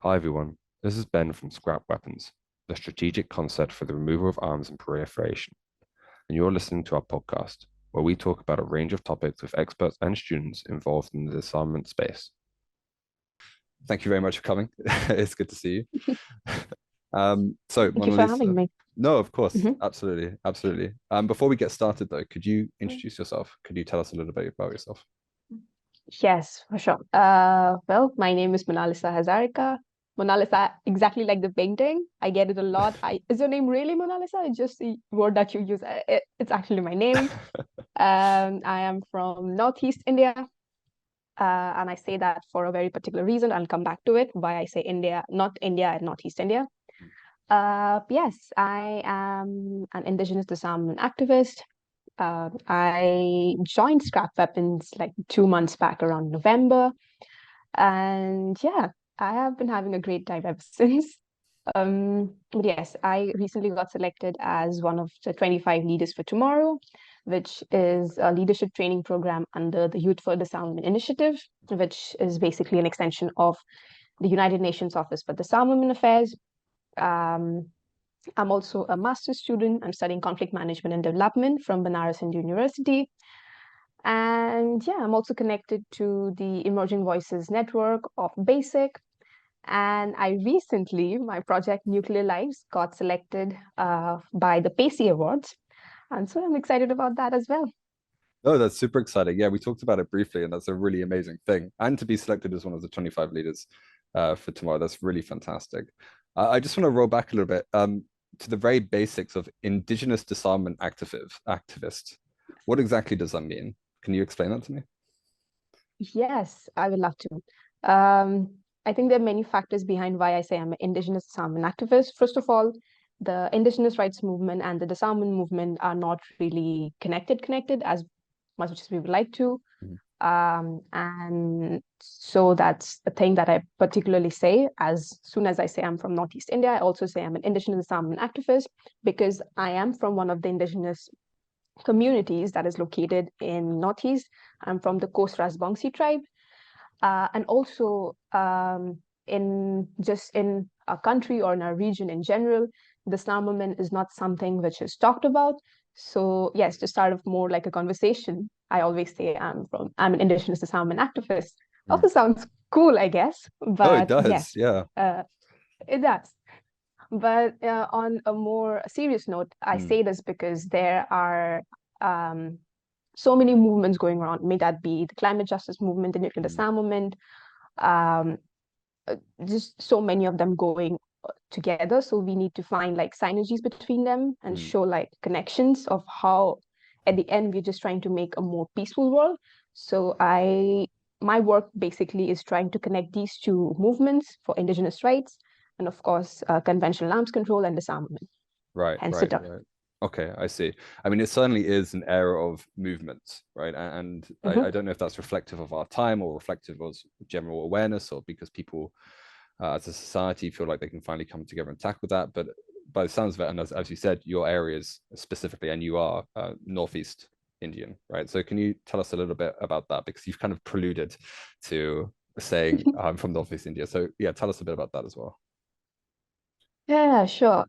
Hi everyone, this is Ben from Scrap Weapons, the strategic concept for the removal of arms and proliferation. And you're listening to our podcast, where we talk about a range of topics with experts and students involved in the disarmament space. Thank you very much for coming. It's good to see you. Thank you for having Monalisa, me. no, of course, Mhm. absolutely, absolutely. Before we get started though, could you introduce yourself? Could you tell us a little bit about yourself? Yes, for sure. Well, my name is Monalisa Hazarika. Monalisa, exactly like the painting. I get it a lot. Is your name really Monalisa? It's just the word that you use. It's actually my name. I am from Northeast India, and I say that for a very particular reason. I'll come back to it. Why I say India, not India, and Northeast India. Yes, I am an indigenous disarmament activist. I joined Scrap Weapons like 2 months back around November. And yeah, I have been having a great time ever since. But yes, I recently got selected as one of the 25 leaders for tomorrow, which is a leadership training program under the Youth for Disarmament Initiative, which is basically an extension of the United Nations Office for Disarmament Affairs. Um, I'm also a master's student. I'm studying conflict management and development from Banaras Hindu University. And yeah, I'm also connected to the Emerging Voices network of BASIC. And I recently, my project Nuclear Lives got selected by the PACey Awards. And so I'm excited about that as well. Oh, that's super exciting. Yeah, we talked about it briefly, and that's a really amazing thing. And to be selected as one of the 25 leaders for tomorrow, that's really fantastic. I just want to roll back a little bit to the very basics of indigenous disarmament activist. What exactly does that mean? Can you explain that to me? Yes, I would love to. I think there are many factors behind why I say I'm an indigenous disarmament activist. First of all, the indigenous rights movement and the disarmament movement are not really connected as much as we would like to. Mhm. And so that's the thing that I particularly say. As soon as I say I'm from Northeast India, I also say I'm an indigenous disarmament activist because I am from one of the indigenous communities that is located in Northeast. I'm from the Coast Rasbongsi tribe. And also in a country or in a region in general, disarmament is not something which is talked about. So yes, to start off more like a conversation, I always say I'm an indigenous disarmament activist. Mm. Also sounds cool, I guess, Oh, it but does. yes, Yeah. uh, it does. But on a more serious note, I Mm. say this because there are um, so many movements going around. May that be the climate justice movement, the nuclear Mm. disarmament, um, just so many of them going together. So we need to find like synergies between them and Mm. show like connections of how, at the end, we're just trying to make a more peaceful world. So my work basically is trying to connect these two movements for indigenous rights and of course conventional arms control and disarmament. Right, Hence the right, term. right. Okay, I see. I mean, it certainly is an era of movement, right? And I Mhm. don't know if that's reflective of our time or reflective of general awareness or because people as a society feel like they can finally come together and tackle that. But by the sounds of it, and as you said, your areas specifically, and you are Northeast Indian, right? So can you tell us a little bit about that? Because you've kind of preluded to saying I'm from Northeast India. So yeah, tell us a bit about that as well. Yeah, sure.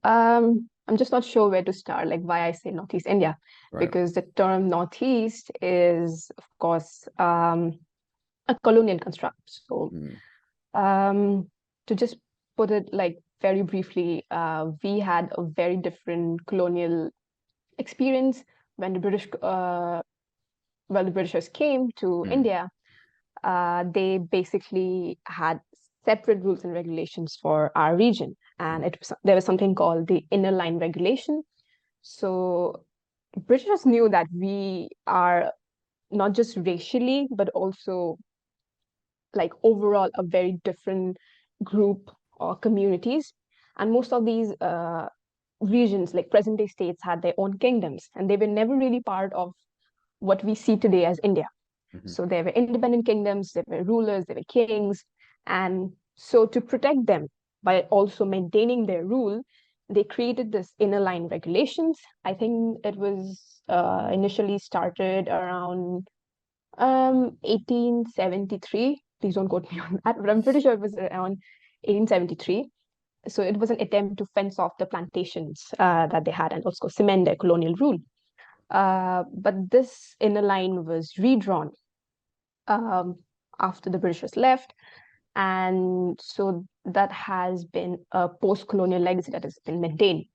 I'm just not sure where to start, like why I say Northeast India, Right. because the term Northeast is, of course, a colonial construct. So, Mm. um, to just put it like very briefly, we had a very different colonial experience when the Britishers came to Mm. India. They basically had separate rules and regulations for our region, and Mm. there was something called the inner line regulation. So Britishers knew that we are not just racially, but also like overall a very different group or communities. And most of these regions, like present day states, had their own kingdoms, and they were never really part of what we see today as India. Mhm. So there were independent kingdoms, there were rulers, there were kings. And so to protect them by also maintaining their rule, they created this inner line regulations. I think it was initially started around 1873. Please don't quote me on that, but I'm pretty sure it was around 1873. So it was an attempt to fence off the plantations that they had and also cement their colonial rule. But this inner line was redrawn after the Britishers left. And so that has been a post-colonial legacy that has been maintained.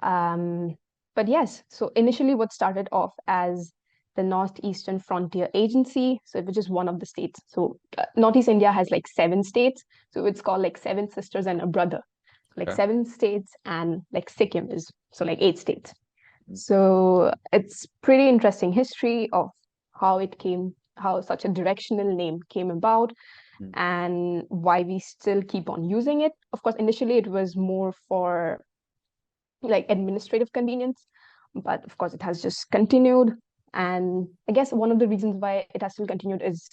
But yes, so initially what started off as the Northeastern Frontier Agency, so it was just one of the states. So Northeast India has like 7 states, so it's called like 7 sisters and a brother, like 7 states, and like Sikkim is so like 8 states. So it's pretty interesting history of how it came, how such a directional name came about, and why we still keep on using it. Of course, initially it was more for like administrative convenience, but of course it has just continued. And I guess one of the reasons why it has still continued is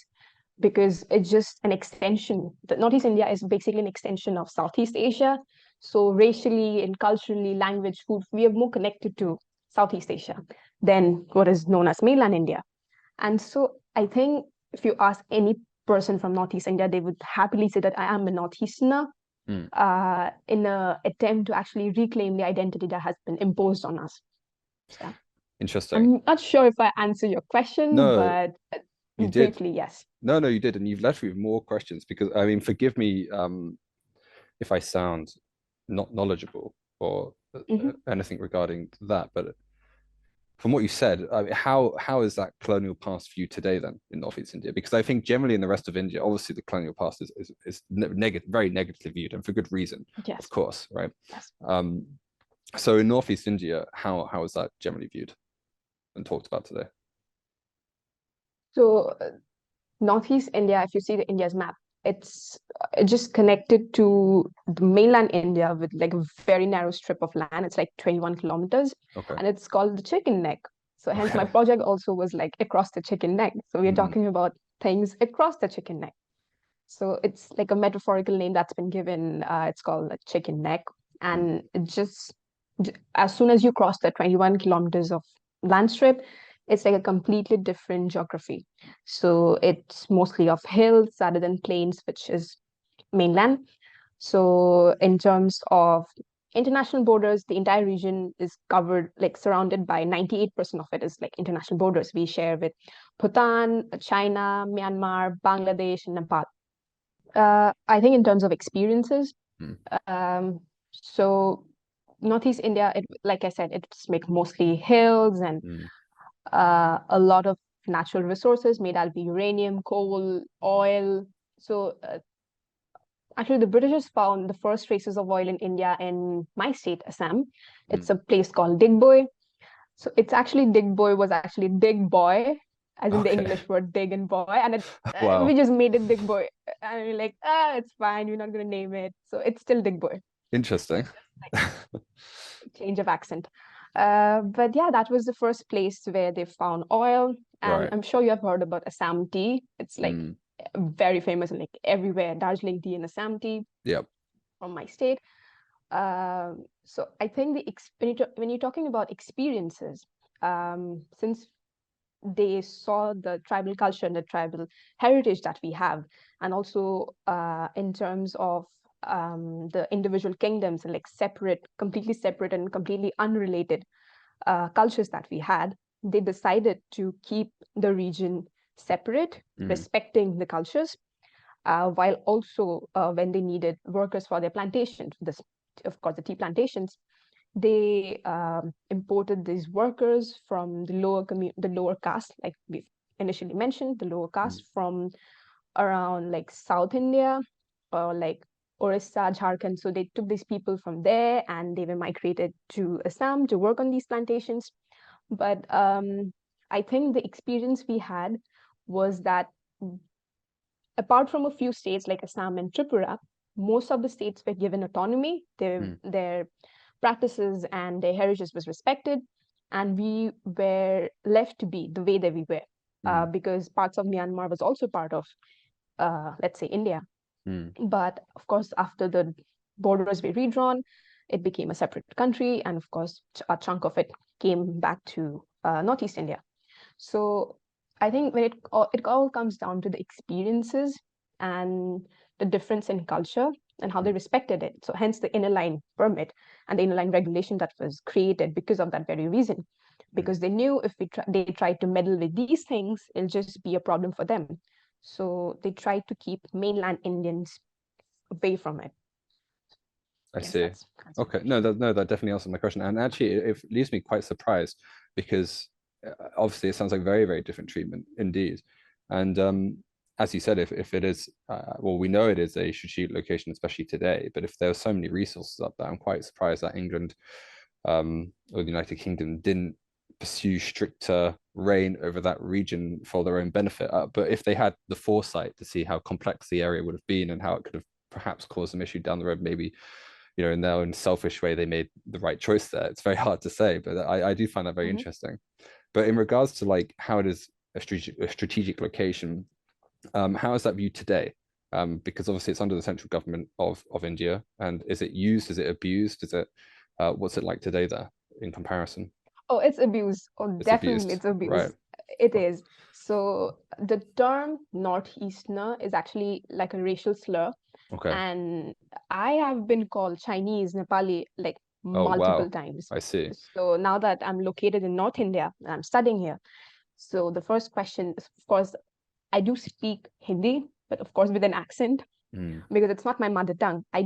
because it's just an extension. The Northeast India is basically an extension of Southeast Asia. So racially and culturally, language, food, we are more connected to Southeast Asia than what is known as mainland India. And so I think if you ask any person from Northeast India, they would happily say that I am a Northeasterner, in an attempt to actually reclaim the identity that has been imposed on us. Yeah. Interesting. I'm not sure if I answer your question, but you briefly, did. yes. No, you did. And you've left me with more questions because, I mean, forgive me if I sound not knowledgeable or anything regarding that, but from what you said, I mean, how is that colonial past viewed today then in Northeast India? Because I think generally in the rest of India, obviously the colonial past is very negatively viewed, and for good reason, of course, right? Yes. So in Northeast India, how is that generally viewed and talked about today? So Northeast India, if you see the India's map, it's just connected to the mainland India with like a very narrow strip of land. It's like 21 kilometers, and it's called the chicken neck. So hence my project also was like across the chicken neck. So we're talking about things across the chicken neck. So it's like a metaphorical name that's been given. It's called the chicken neck, and it just as soon as you cross the 21 kilometers of land strip, it's like a completely different geography. So it's mostly of hills rather than plains, which is mainland. So in terms of international borders, the entire region is covered, like surrounded by 98% of it is like international borders. We share with Bhutan, China, Myanmar, Bangladesh, and Nepal. I think in terms of experiences, so Northeast India, like I said, it's like mostly hills and a lot of natural resources, may that be uranium, coal, oil. So actually, the Britishers found the first traces of oil in India in my state, Assam. It's a place called Digboy. So it's actually Digboy was actually Dig Boy, as in the English word dig and boy, and we just made it Digboy. And we're like, it's fine, we're not going to name it. So it's still Digboy. Interesting. Change of accent. But yeah, that was the first place where they found oil. And I'm sure you have heard about Assam tea. It's like very famous, like everywhere. Darjeeling tea and Assam tea. Yep. From my state. So I think when you're talking about experiences, since they saw the tribal culture and the tribal heritage that we have, and also in terms of the individual kingdoms and like completely separate and completely unrelated cultures that we had, they decided to keep the region separate, respecting the cultures, while also when they needed workers for their plantations, of course, the tea plantations, they imported these workers from the lower caste, like we initially mentioned, the lower caste from around like South India or like Orissa, Jharkhand. So they took these people from there and they were migrated to Assam to work on these plantations. But I think the experience we had was that apart from a few states like Assam and Tripura, most of the states were given autonomy. Their practices and their heritage was respected, and we were left to be the way that we were, because parts of Myanmar was also part of, let's say, India. But of course, after the borders were redrawn, it became a separate country, and of course, a chunk of it came back to Northeast India. So I think when it all comes down to the experiences and the difference in culture, and how they respected it. So hence the inner line permit and the inner line regulation that was created because of that very reason. Because they knew if they tried to meddle with these things, it'll just be a problem for them. So they tried to keep mainland Indians away from it. I Yes, see. Okay, no, that definitely answers my question. And actually, it leaves me quite surprised because obviously it sounds like very, very different treatment indeed. And as you said, if it is, well, we know it is a strategic location, especially today. But if there are so many resources up there, I'm quite surprised that England or the United Kingdom didn't pursue stricter reign over that region for their own benefit. But if they had the foresight to see how complex the area would have been and how it could have perhaps caused some issue down the road, maybe, you know, in their own selfish way, they made the right choice there. It's very hard to say, but I do find that very interesting. But in regards to like how it is a strategic location, how is that viewed today? Because obviously it's under the central government of India, and is it used? Is it abused? Is it what's it like today there in comparison? Oh, it's abuse. Oh, It's definitely abused, it's abuse. right? It is. So the term Northeasterner is actually like a racial slur. Okay. And I have been called Chinese, Nepali, like Oh, multiple wow. times. I see. So now that I'm located in North India, and I'm studying here. So the first question is, of course, I do speak Hindi, but of course with an accent because it's not my mother tongue. I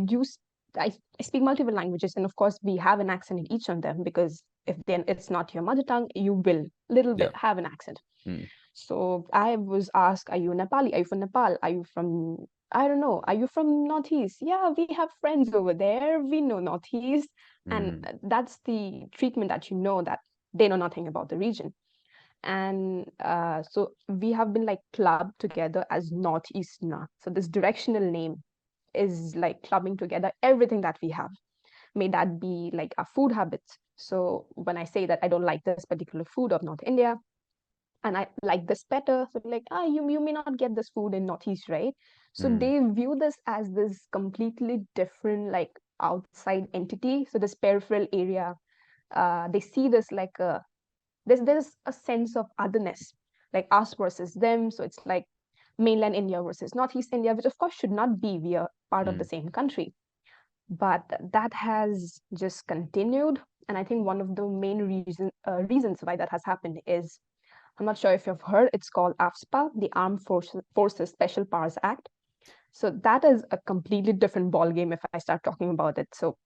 speak multiple languages, and of course we have an accent in each of them because if then it's not your mother tongue, you will little bit Yeah. have an accent. Mm. So I was asked, "Are you Nepali? Are you from Nepal? Are you from I don't know? Are you from Northeast? Yeah, we have friends over there. We know Northeast," and that's the treatment that you know that they know nothing about the region. And so we have been like clubbed together as Northeasterner. So this directional name is like clubbing together everything that we have. May that be like our food habits. So when I say that I don't like this particular food of North India and I like this better, so like, you may not get this food in Northeast, right? So they view this as this completely different, like outside entity. So this peripheral area, they see this like there's a sense of otherness, like us versus them. So it's like mainland India versus Northeast India, which of course should not be. We are part of the same country. But that has just continued. And I think one of the main reasons why that has happened is, I'm not sure if you've heard, it's called AFSPA, the Armed Forces Special Powers Act. So that is a completely different ballgame if I start talking about it. So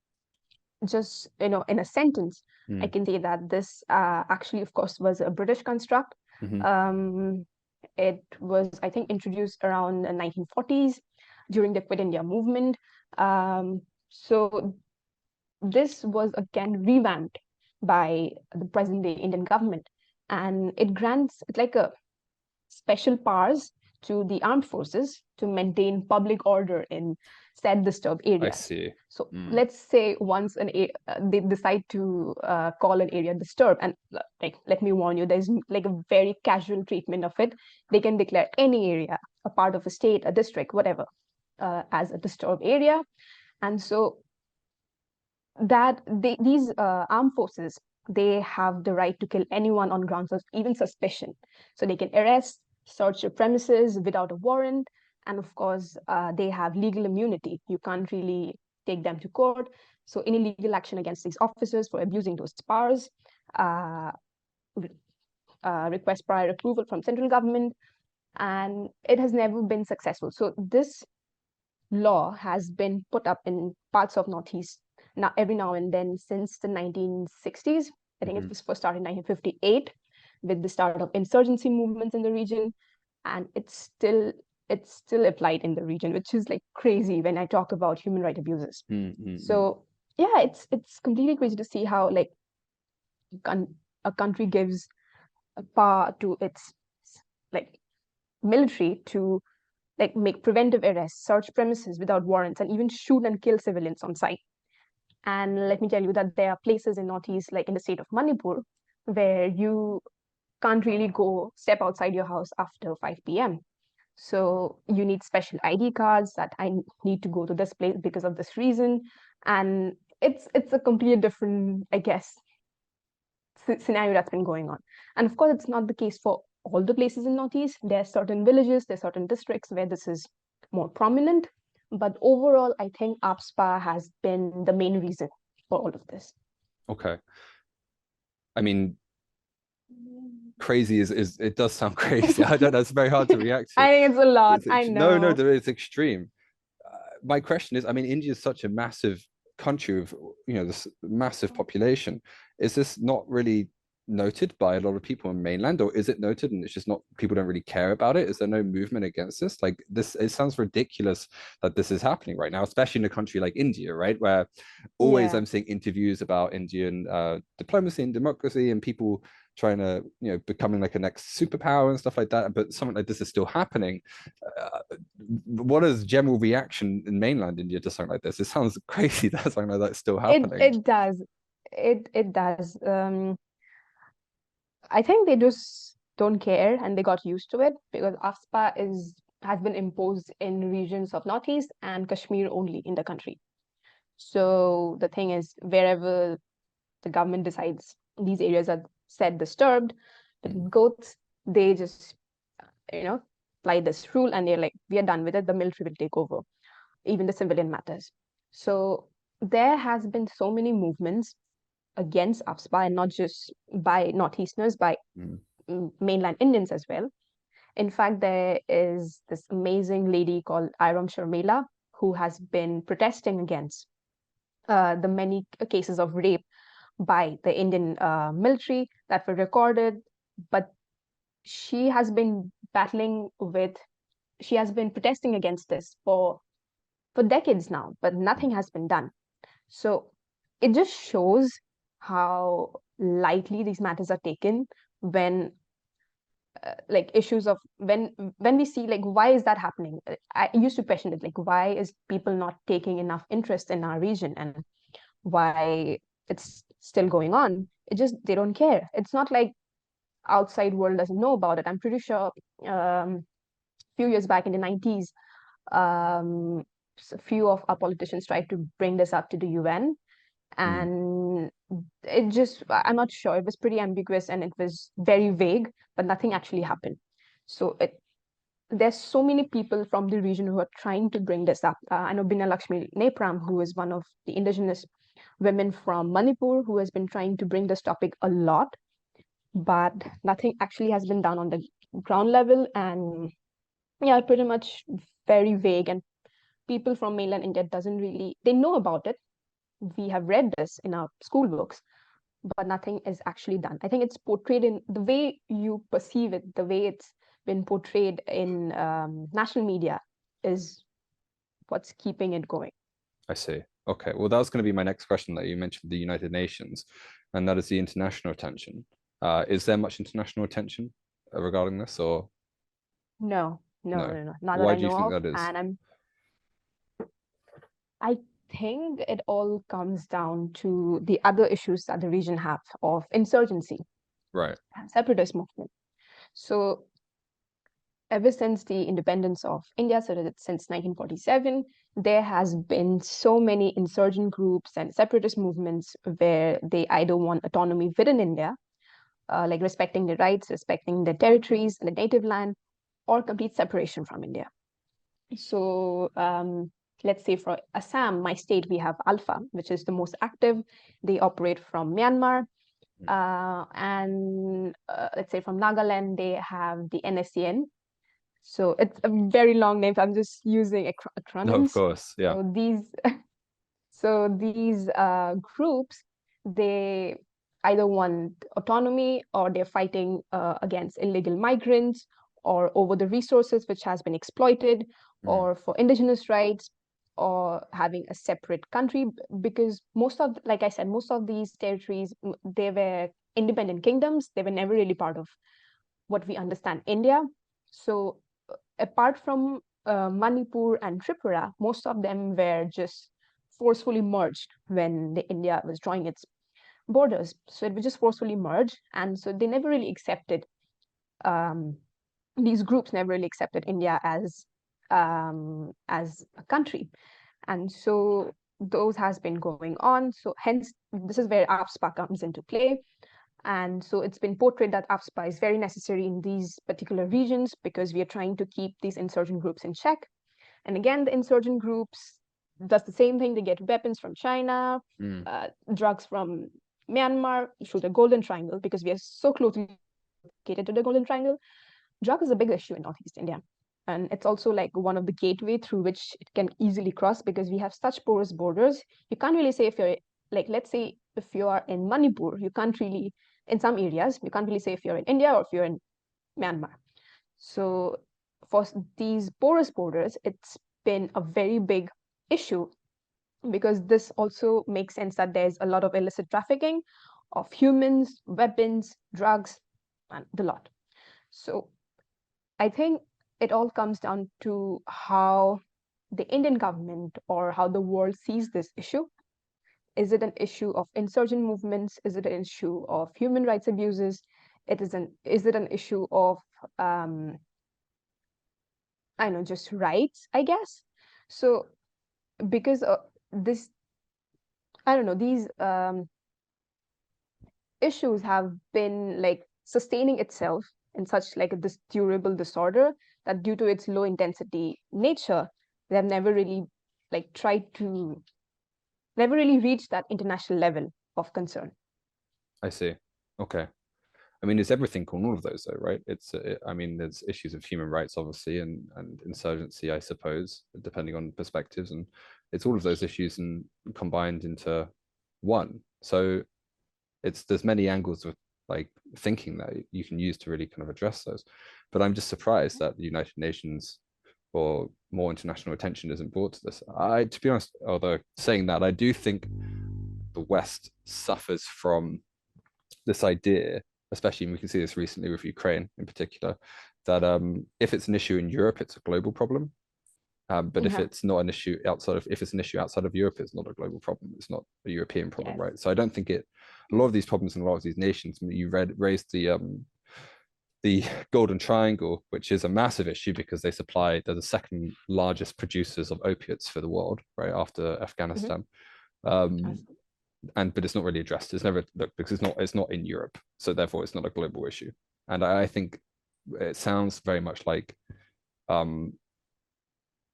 just, in a sentence, I can say that this actually, of course, was a British construct. It was, I think, introduced around the 1940s during the Quit India movement. So this was again revamped by the present day Indian government, and it grants it's like a special powers to the armed forces to maintain public order in said disturbed I areas. see. So let's say once they decide to call an area disturbed, and like let me warn you, there's like a very casual treatment of it. They can declare any area, a part of a state, a district, whatever, as a disturbed area, and so that these armed forces, they have the right to kill anyone on grounds of even suspicion. So they can arrest, search your premises without a warrant, and of course, they have legal immunity. You can't really take them to court. So any legal action against these officers for abusing those powers request prior approval from central government, and it has never been successful. So this law has been put up in parts of Northeast now every now and then since the 1960s. I think it was first started in 1958 with the start of insurgency movements in the region, and it's still applied in the region, which is like crazy when I talk about human rights abuses. So yeah, it's completely crazy to see how like a country gives a power to its like military to like make preventive arrests, search premises without warrants, and even shoot and kill civilians on site. And let me tell you that there are places in Northeast, like in the state of Manipur, where you can't really go step outside your house after 5 p.m. So you need special ID cards that I need to go to this place because of this reason. And it's a completely different, I guess, scenario that's been going on. And of course, it's not the case for all the places in Northeast. There are certain villages, there are certain districts where this is more prominent. But overall, I think AFSPA has been the main reason for all of this. Okay. I mean, crazy is it does sound crazy. I don't know. It's very hard to react to. I think it's a lot. I No, no, know. it's extreme. My question is, I mean, India is such a massive country of, this massive population. Is this not really noted by a lot of people in mainland, or is it noted and it's just not, people don't really care about it? Is there no movement against this? Like this, it sounds ridiculous that this is happening right now, especially in a country like India, right? Where always I'm seeing interviews about Indian diplomacy and democracy and people trying to, becoming like a next superpower and stuff like that. But something like this is still happening. What is general reaction in mainland India to something like this? It sounds crazy that something like that's still happening. It does. It does. I think they just don't care and they got used to it because AFSPA has been imposed in regions of Northeast and Kashmir only in the country. So the thing is, wherever the government decides these areas are said disturbed, the goats, they just, apply this rule and they're like, we are done with it. The military will take over, even the civilian matters. So there has been so many movements against AFSPA and not just by Northeasterners, by mainland Indians as well. In fact, there is this amazing lady called Iram Sharmila who has been protesting against the many cases of rape by the Indian military that were recorded. But she has been she has been protesting against this for decades now, but nothing has been done. So it just shows how lightly these matters are taken when like issues of when we see like why is that happening. I used to question it, like why is people not taking enough interest in our region and why it's still going on. It just, they don't care. It's not like outside world doesn't know about it. I'm pretty sure few years back in the 90s, a few of our politicians tried to bring this up to the UN, and it just, I'm not sure, it was pretty ambiguous and it was very vague, but nothing actually happened. So there's so many people from the region who are trying to bring this up. I know Bina Lakshmi Nepram, who is one of the indigenous women from Manipur, who has been trying to bring this topic a lot, but nothing actually has been done on the ground level. And yeah, pretty much very vague. And people from mainland India doesn't really, they know about it. We have read this in our school books, but nothing is actually done. I think it's portrayed in the way you perceive it, the way it's been portrayed in national media is what's keeping it going. I see. Okay. Well, that was going to be my next question that you mentioned the United Nations, and that is the international attention. Is there much international attention regarding this, or no? Not Why that I do you know think of. that is? And I think it all comes down to the other issues that the region have of insurgency, Right. separatist movement. So ever since the independence of India, so since 1947, there has been so many insurgent groups and separatist movements where they either want autonomy within India, like respecting their rights, respecting their territories and the native land, or complete separation from India. So let's say for Assam, my state, we have Alpha, which is the most active. They operate from Myanmar. And let's say from Nagaland, they have the NSCN. So it's a very long name. So I'm just using acronyms. No, of course. Yeah. So these groups, they either want autonomy or they're fighting against illegal migrants or over the resources which has been exploited or for indigenous rights or having a separate country, because like I said, most of these territories, they were independent kingdoms. They were never really part of what we understand India. So apart from Manipur and Tripura, most of them were just forcefully merged when India was drawing its borders. So it was just forcefully merged. And so they never really accepted, these groups never really accepted India as a country. And so those has been going on. So hence, this is where AFSPA comes into play. And so it's been portrayed that AFSPA is very necessary in these particular regions because we are trying to keep these insurgent groups in check. And again, the insurgent groups does the same thing. They get weapons from China, drugs from Myanmar through the Golden Triangle, because we are so closely located to the Golden Triangle. Drug is a big issue in Northeast India. And it's also like one of the gateway through which it can easily cross, because we have such porous borders. You can't really say if you're like, let's say if you are in Manipur, you can't really, in some areas, you can't really say if you're in India or if you're in Myanmar. So for these porous borders, it's been a very big issue, because this also makes sense that there's a lot of illicit trafficking of humans, weapons, drugs, and the lot. So I think it all comes down to how the Indian government or how the world sees this issue. Is it an issue of insurgent movements? Is it an issue of human rights abuses? Is it an issue of I don't know, just rights, I guess? So because this, I don't know, these issues have been like sustaining itself in such like this durable disorder, that due to its low intensity nature, they have never really like never really reached that international level of concern. I see. Okay. I mean, it's everything on all of those, though, right? I mean, there's issues of human rights, obviously, and insurgency, I suppose, depending on perspectives, and it's all of those issues and combined into one. So there's many angles of like thinking that you can use to really kind of address those. But I'm just surprised that the United Nations or more international attention isn't brought to this. To be honest, although saying that, I do think the West suffers from this idea, especially, and we can see this recently with Ukraine in particular, that if it's an issue in Europe, it's a global problem. But if it's not an issue if it's an issue outside of Europe, it's not a global problem. It's not a European problem, right? So I don't think a lot of these problems in a lot of these nations, you raised the Golden Triangle, which is a massive issue because they're the second largest producers of opiates for the world, right, after Afghanistan. But it's not really addressed. It's never because it's not in Europe, so therefore it's not a global issue. And I think it sounds very much like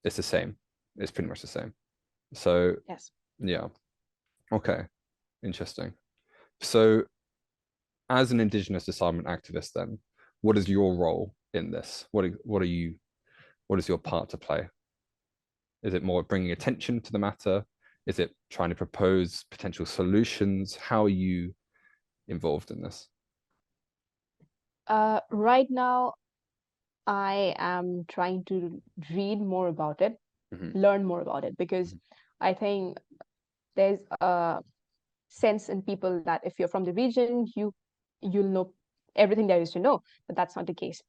it's the same. It's pretty much the same. So yes, yeah, okay, interesting. So as an indigenous disarmament activist, then what is your role in this? What is your part to play? Is it more bringing attention to the matter? Is it trying to propose potential solutions? How are you involved in this? Right now, I am trying to read more about it, learn more about it, because I think there's a sense in people that if you're from the region, you'll know everything there is to know, but that's not the case.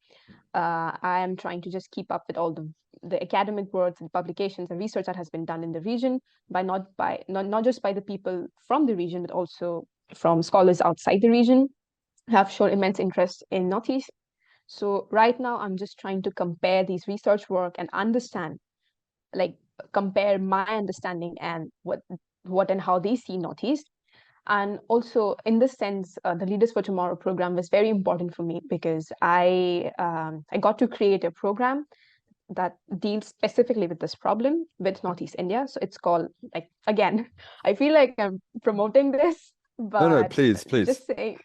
I am trying to just keep up with all the academic works and publications and research that has been done in the region not just by the people from the region, but also from scholars outside the region have shown immense interest in Northeast. So right now, I'm just trying to compare these research work and understand, like compare my understanding and what and how they see Northeast. And also, in this sense, the Leaders for Tomorrow program was very important for me, because I got to create a program that deals specifically with this problem with Northeast India. So it's called, like, again, I feel like I'm promoting this, but no, please. just saying,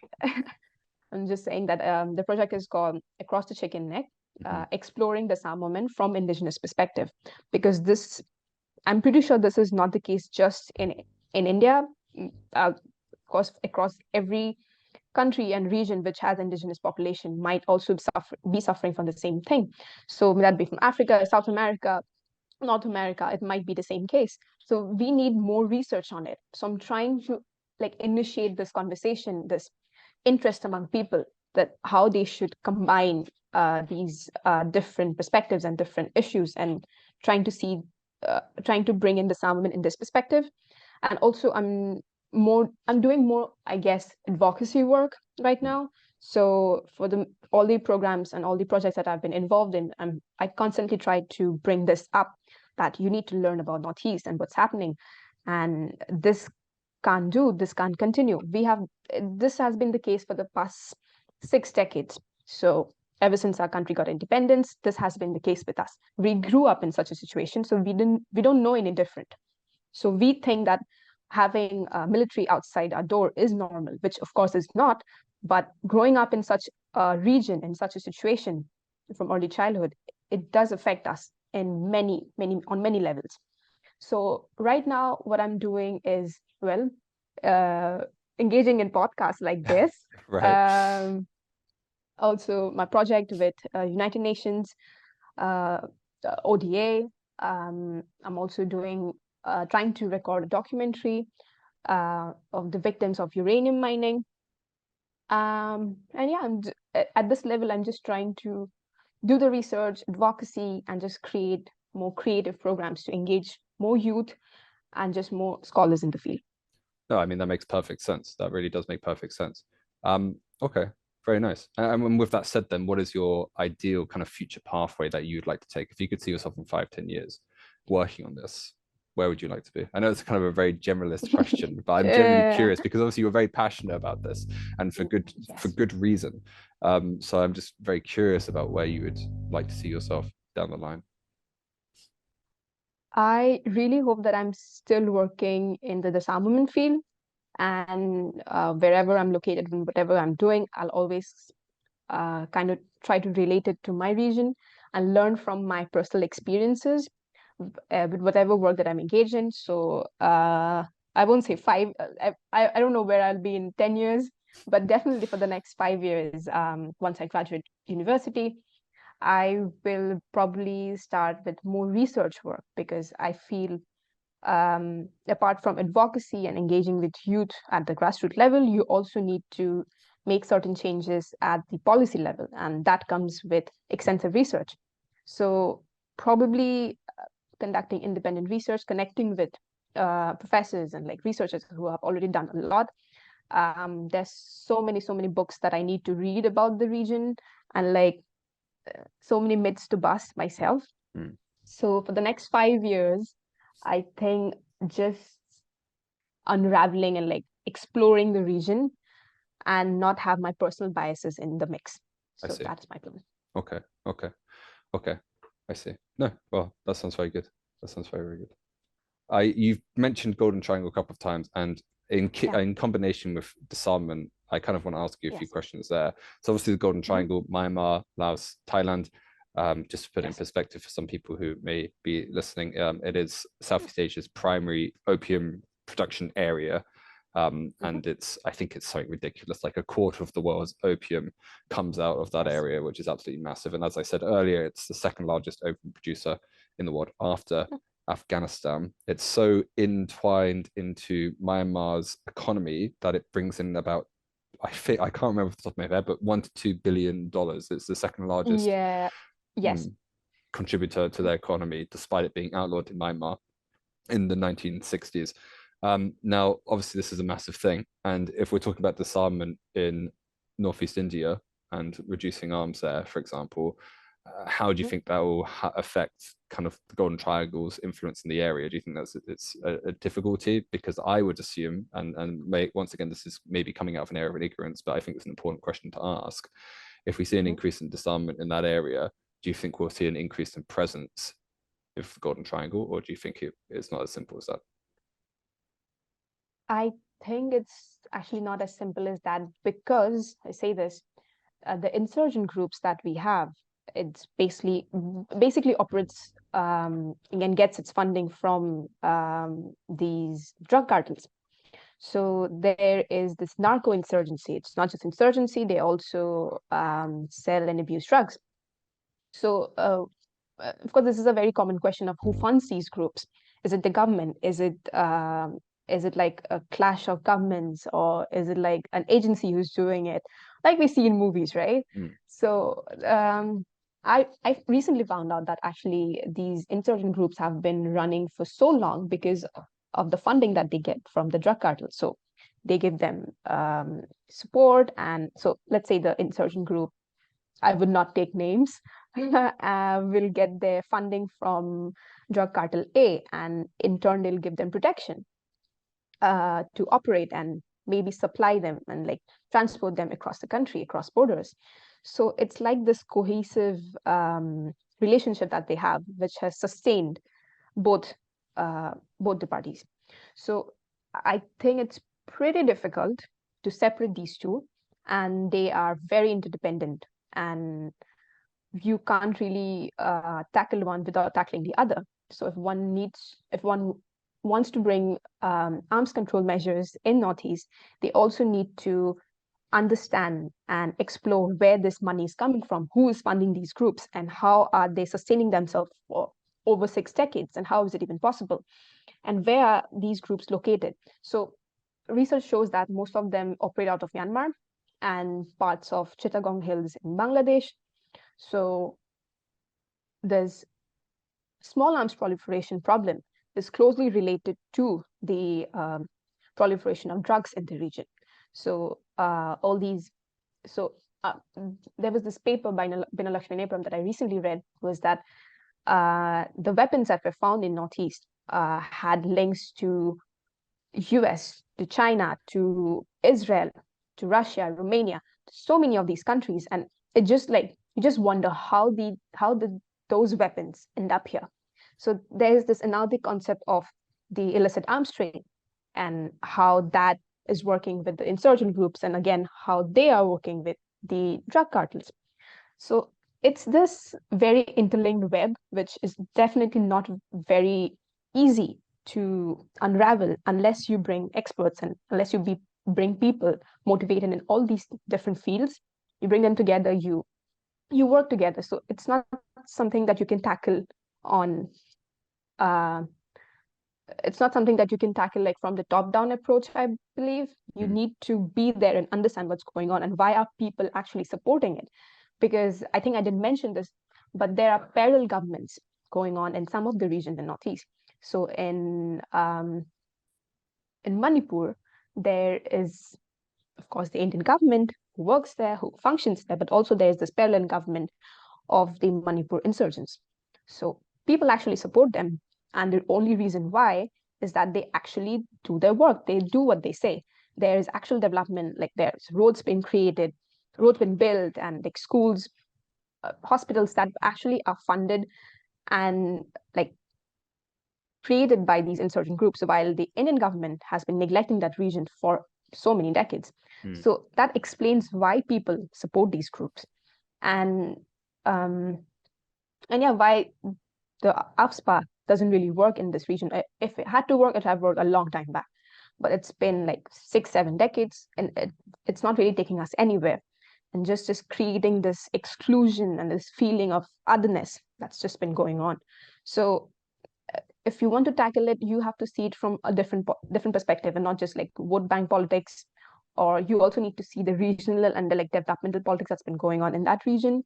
I'm just saying that the project is called Across the Chicken Neck, exploring disarmament from indigenous perspective, because I'm pretty sure this is not the case just in India. Of course, across every country and region which has indigenous population might also be suffering from the same thing. So that be from Africa, South America, North America, it might be the same case. So we need more research on it. So I'm trying to like initiate this conversation, this interest among people, that how they should combine these different perspectives and different issues, and trying to bring in disarmament in this perspective. And also I'm doing more, I guess, advocacy work right now. So for all the programs and all the projects that I've been involved in, I constantly try to bring this up, that you need to learn about Northeast and what's happening. And this can't continue. This has been the case for the past 6 decades. So ever since our country got independence, this has been the case with us. We grew up in such a situation, so we don't know any different. So we think that having military outside our door is normal, which of course is not. But growing up in such a region, in such a situation from early childhood, it does affect us in on many levels. So right now, what I'm doing is, well, engaging in podcasts like this. Right. Also, my project with United Nations, ODA. I'm also doing trying to record a documentary of the victims of uranium mining. And yeah, at this level, I'm just trying to do the research, advocacy, and just create more creative programs to engage more youth and just more scholars in the field. No, I mean, that makes perfect sense. That really does make perfect sense. Okay, very nice. And with that said, then what is your ideal kind of future pathway that you'd like to take? If you could see yourself in 5, 10 years working on this, where would you like to be? I know it's kind of a very generalist question, but I'm genuinely curious because obviously you're very passionate about this and for Yes. good reason. So I'm just very curious about where you would like to see yourself down the line. I really hope that I'm still working in the disarmament field, and wherever I'm located and whatever I'm doing, I'll always kind of try to relate it to my region and learn from my personal experiences with whatever work that I'm engaged in. So I won't say five. I don't know where I'll be in 10 years, but definitely for the next 5 years, once I graduate university, I will probably start with more research work because I feel apart from advocacy and engaging with youth at the grassroots level, you also need to make certain changes at the policy level, and that comes with extensive research. So probably conducting independent research, connecting with professors and like researchers who have already done a lot. There's so many books that I need to read about the region, and like so many myths to bust myself. Mm. So for the next 5 years, I think just unraveling and like exploring the region and not have my personal biases in the mix. I So see. that's my plan. Okay. Okay. Okay. I see. No, well, that sounds very good. That sounds very, very good. You've mentioned Golden Triangle a couple of times, and Yeah. in combination with disarmament, I kind of want to ask you a few Yes. questions there. So obviously the Golden Mhm. Triangle, Myanmar, Laos, Thailand. Just to put it in Yes. perspective for some people who may be listening, it is Southeast Asia's primary opium production area. Mhm. And I think it's something ridiculous, like a quarter of the world's opium comes out of that Yes. area, which is absolutely massive. And as I said earlier, it's the second largest opium producer in the world after Afghanistan. It's so entwined into Myanmar's economy that it brings in about, I think, I can't remember off the top of my head, but $1 to $2 billion. It's the second largest Yeah. Yes. contributor to their economy, despite it being outlawed in Myanmar in the 1960s. Now, obviously, this is a massive thing. And if we're talking about disarmament in Northeast India and reducing arms there, for example, how do you Mhm. think that will affect kind of the Golden Triangle's influence in the area? Do you think it's a difficulty? Because I would assume, and once again, this is maybe coming out of an area of ignorance, but I think it's an important question to ask. If we see an Mhm. increase in disarmament in that area, do you think we'll see an increase in presence of the Golden Triangle, or do you think it's not as simple as that? I think it's actually not as simple as that because I say this, the insurgent groups that we have, it's basically operates and gets its funding from these drug cartels. So there is this narco insurgency. It's not just insurgency; they also sell and abuse drugs. So of course, this is a very common question of who funds these groups. Is it the government? Is it like a clash of governments, or is it like an agency who's doing it, like we see in movies, right? Mm. So I recently found out that actually these insurgent groups have been running for so long because of the funding that they get from the drug cartels. So they give them support, and so let's say the insurgent group, I would not take names, will get their funding from drug cartel A, and in turn they'll give them protection to operate and maybe supply them and like transport them across the country, across borders. So it's like this cohesive relationship that they have, which has sustained both both the parties. So I think it's pretty difficult to separate these two, and they are very interdependent, and you can't really tackle one without tackling the other. So if one wants to bring arms control measures in Northeast, they also need to understand and explore where this money is coming from, who is funding these groups, and how are they sustaining themselves for over 6 decades, and how is it even possible, and where are these groups located. So research shows that most of them operate out of Myanmar and parts of Chittagong Hills in Bangladesh. So there's small arms proliferation problem is closely related to the proliferation of drugs in the region. So all these, so there was this paper by Binalakshmi that I recently read, was that the weapons that were found in Northeast had links to US, to China, to Israel, to Russia, Romania, so many of these countries, and it just like you just wonder how did those weapons end up here. So there is this another concept of the illicit arms trade and how that is working with the insurgent groups, and again how they are working with the drug cartels. So it's this very interlinked web, which is definitely not very easy to unravel unless you bring experts and unless you bring people motivated in all these different fields. You bring them together, you work together. So it's not something that you can tackle on it's not something that you can tackle like from the top down approach. I believe you need to be there and understand what's going on and why are people actually supporting it. Because I think I didn't mention this, but there are parallel governments going on in some of the regions in Northeast. So in Manipur, there is, of course, the Indian government who works there, who functions there, but also there's this parallel government of the Manipur insurgents. So people actually support them. And the only reason why is that they actually do their work. They do what they say. There is actual development, like there's roads being created, roads been built, and like schools, hospitals that actually are funded and like created by these insurgent groups, while the Indian government has been neglecting that region for so many decades. So that explains why people support these groups. And yeah, why the AFSPA doesn't really work in this region. If it had to work, it had worked a long time back. But it's been like 6-7 decades, and it's not really taking us anywhere. And just creating this exclusion and this feeling of otherness that's just been going on. So if you want to tackle it, you have to see it from a different perspective, and not just like vote bank politics. Or you also need to see the regional and the like developmental politics that's been going on in that region,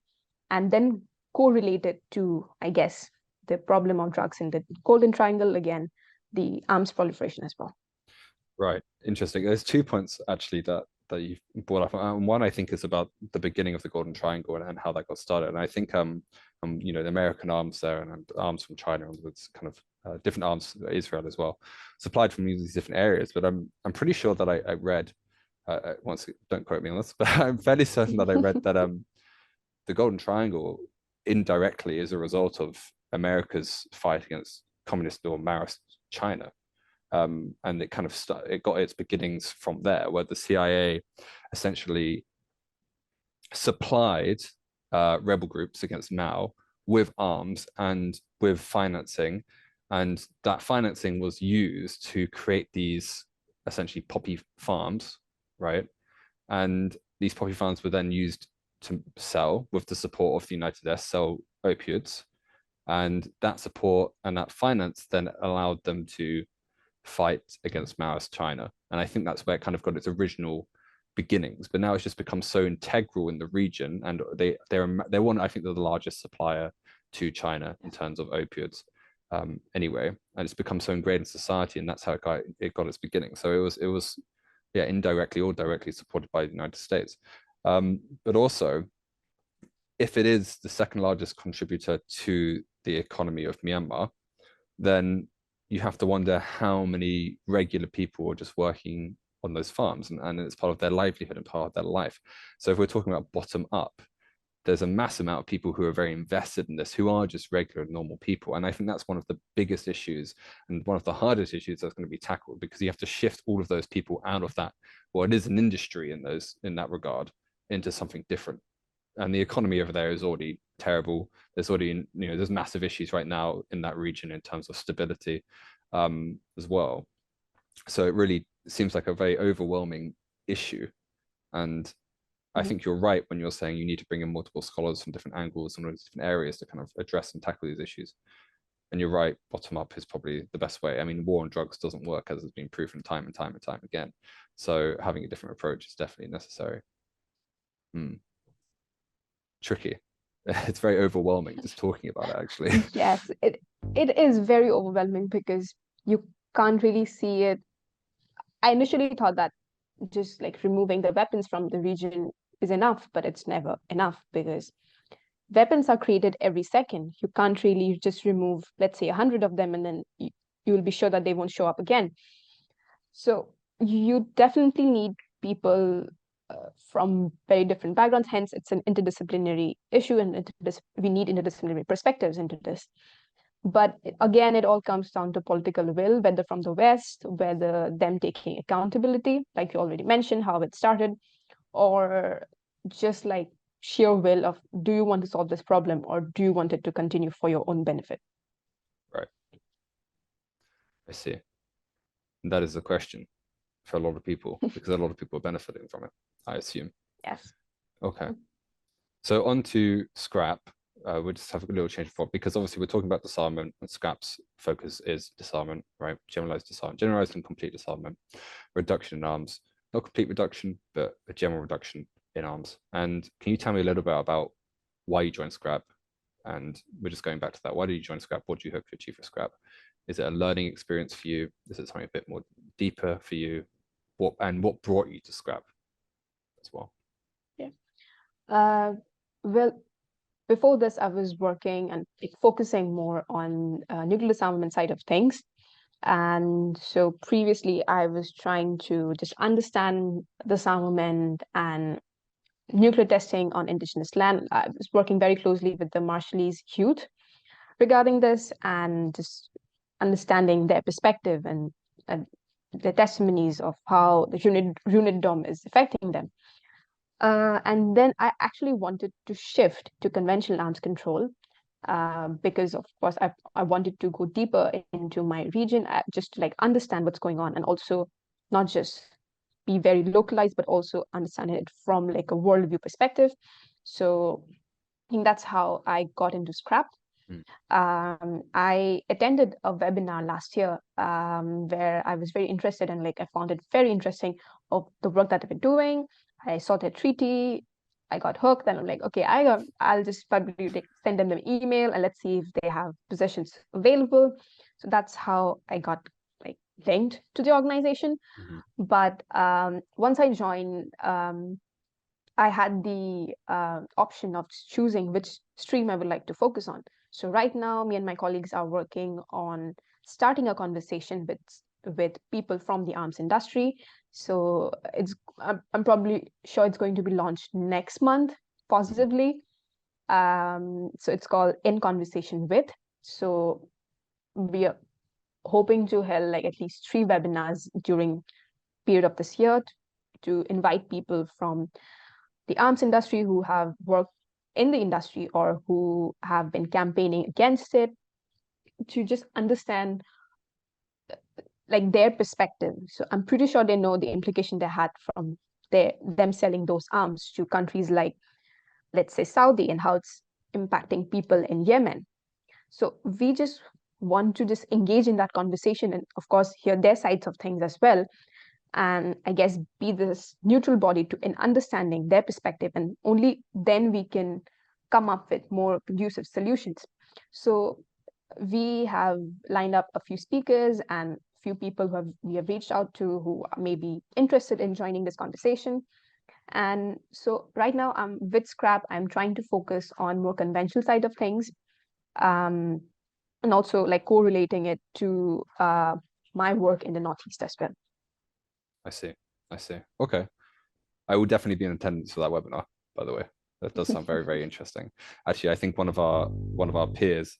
and then correlate it to, I guess, the problem of drugs in the Golden Triangle, again, the arms proliferation as well. Right. Interesting. There's 2 points actually that you brought up. And one I think is about the beginning of the Golden Triangle and how that got started. And I think you know, the American arms there and arms from China with kind of different arms, Israel as well, supplied from these different areas. But I'm pretty sure that I read once, don't quote me on this, but I'm fairly certain that I read that the Golden Triangle indirectly is a result of America's fight against communist or Maoist China. And it kind of it got its beginnings from there, where the CIA essentially supplied rebel groups against Mao with arms and with financing, and that financing was used to create these essentially poppy farms, right? And these poppy farms were then used to sell, with the support of the United States, sell opioids, and that support and that finance then allowed them to fight against Maoist China. And I think that's where it kind of got its original beginnings. But now it's just become so integral in the region, and they're one, I think they're the largest supplier to China in terms of opioids. Anyway, and it's become so ingrained in society, and that's how it got its beginning. So it was yeah, indirectly or directly supported by the United States. But also, if it is the second largest contributor to the economy of Myanmar, then you have to wonder how many regular people are just working on those farms, and it's part of their livelihood and part of their life. So if we're talking about bottom up, there's a mass amount of people who are very invested in this, who are just regular, normal people. And I think that's one of the biggest issues and one of the hardest issues that's going to be tackled, because you have to shift all of those people out of that, well, it is an industry in that regard, into something different. And the economy over there is already terrible. There's already, there's massive issues right now in that region in terms of stability, as well. So it really seems like a very overwhelming issue. And I think you're right when you're saying you need to bring in multiple scholars from different angles and different areas to kind of address and tackle these issues. And you're right, bottom up is probably the best way. I mean, war on drugs doesn't work, as has been proven time and time and time again. So having a different approach is definitely necessary. Tricky. It's very overwhelming just talking about it, actually. Yes, it is very overwhelming because you can't really see it. I initially thought that just like removing the weapons from the region is enough, but it's never enough because weapons are created every second. You can't really just remove, let's say, 100 of them, and then you'll be sure that they won't show up again. So you definitely need people from very different backgrounds. Hence, it's an interdisciplinary issue, and we need interdisciplinary perspectives into this. But again, it all comes down to political will, whether from the West, whether them taking accountability, like you already mentioned, how it started, or just like sheer will of, do you want to solve this problem, or do you want it to continue for your own benefit? Right. I see. And that is the question for a lot of people, because a lot of people are benefiting from it, I assume. Yes. Okay. So on to scrap. We'll just have a little change of thought, because obviously we're talking about disarmament, and scrap's focus is disarmament, right? Generalized disarmament, generalized and complete disarmament, reduction in arms, not complete reduction, but a general reduction in arms. And can you tell me a little bit about why you joined scrap? And we're just going back to that. Why did you join scrap? What do you hope to achieve with scrap? Is it a learning experience for you? Is it something a bit more deeper for you? What brought you to scrap as well? Yeah. Well, before this, I was working and focusing more on nuclear disarmament side of things. And so previously, I was trying to just understand disarmament and nuclear testing on indigenous land. I was working very closely with the Marshallese youth regarding this, and just understanding their perspective and the testimonies of how the unit dom is affecting them. And then I actually wanted to shift to conventional arms control, because of course I wanted to go deeper into my region, just to like understand what's going on, and also not just be very localized, but also understand it from like a worldview perspective. So I think that's how I got into scrap. I attended a webinar last year, where I was very interested, and like I found it very interesting of the work that they were doing. I saw their treaty, I got hooked, and I'm like, okay, I'll just probably like send them an email and let's see if they have positions available. So that's how I got like linked to the organization. But once I joined, I had the option of choosing which stream I would like to focus on. So right now, me and my colleagues are working on starting a conversation with people from the arms industry. So I'm probably sure it's going to be launched next month, positively. So it's called In Conversation With. So we are hoping to hold like at least 3 webinars during period of this year to invite people from the arms industry who have worked in the industry or who have been campaigning against it, to just understand like their perspective. So I'm pretty sure they know the implication they had from them selling those arms to countries like, let's say, Saudi, and how it's impacting people in Yemen. So we just want to just engage in that conversation, and of course hear their sides of things as well, and I guess be this neutral body to in understanding their perspective, and only then we can come up with more conducive solutions. So we have lined up a few speakers and few people we have reached out to who may be interested in joining this conversation. And so right now I'm with scrap, I'm trying to focus on more conventional side of things, and also like correlating it to my work in the Northeast as well. I see. Okay. I will definitely be in attendance for that webinar, by the way. That does sound very, very interesting. Actually, I think one of our peers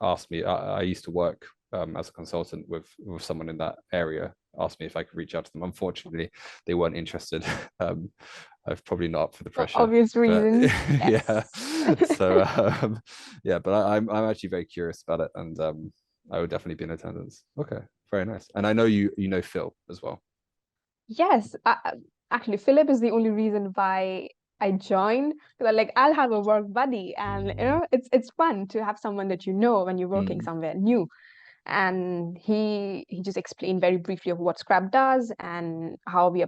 asked me. I used to work as a consultant with someone in that area. Asked me if I could reach out to them. Unfortunately, they weren't interested. I've probably not up for the For pressure. obvious But reasons. yeah, Yes. so yeah, but I'm actually very curious about it, and I would definitely be in attendance. Okay, very nice. And I know you know Phil as well. Yes, actually, Philip is the only reason why I joined. Because like I'll have a work buddy, and it's fun to have someone that you know when you're working Mm, somewhere new. And he just explained very briefly of what Scrap does and how we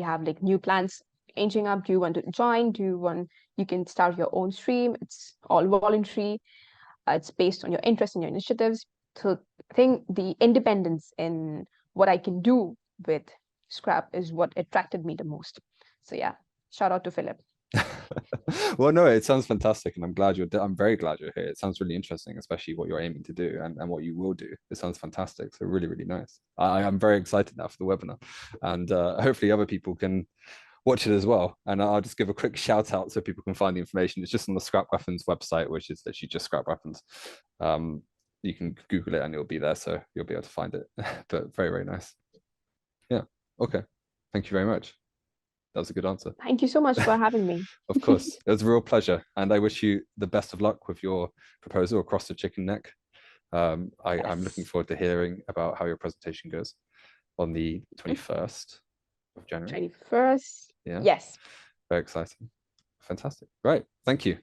have like new plans changing up. Do you want to join? Do you want you can start your own stream? It's all voluntary. It's based on your interests and your initiatives. So I think the independence in what I can do with Scrap is what attracted me the most. So yeah, shout out to Philip. well, no, it sounds fantastic, and I'm very glad you're here. It sounds really interesting, especially what you're aiming to do and what you will do. It sounds fantastic. So really, really nice. I'm very excited now for the webinar, and hopefully other people can watch it as well. And I'll just give a quick shout out so people can find the information. It's just on the Scrap Weapons website, which is literally just Scrap Weapons. You can Google it and it'll be there, so you'll be able to find it. But very, very nice. Yeah. Okay. Thank you very much. That was a good answer. Thank you so much for having me. Of course, it was a real pleasure, and I wish you the best of luck with your proposal across the chicken neck. I'm looking Yes. forward to hearing about how your presentation goes on the 21st of January. 21st. Yeah, Yes. very exciting. Fantastic. Right. Thank you.